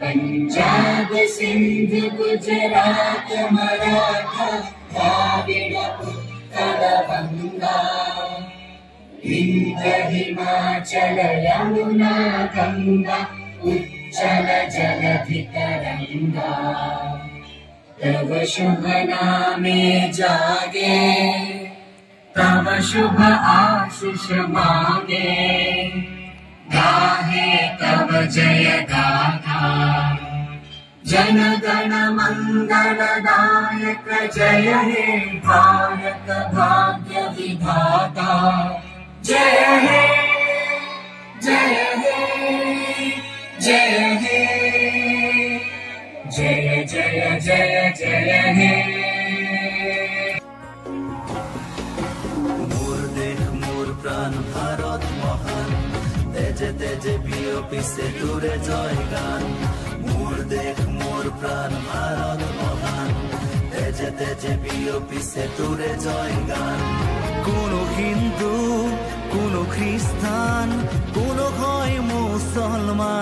पंजाब सिंध गुजरात मराठा द्राविड उत्कल बंगा विंध्य हिमाचल यमुना गंगा उच्चल जलधि तरंगा तव शुभ नामे जागे तव शुभ आशीष मांगे गाहे तव जय गाथा जन गण मंगल दायक जय हे भारत भाग्य विधाता जय हे जय हे जय हे जय जय जय जय हे मोर देश मोर प्राण भारत महान तेजे तेजे बियोपी से दूरे जय गान मोर देश मोर प्राण भारत महान तेजे तेजे बियोपी से दूरे जय गान कोनो हिंदू कोनो ख्रिस्टान कोनो হয় মুসলমান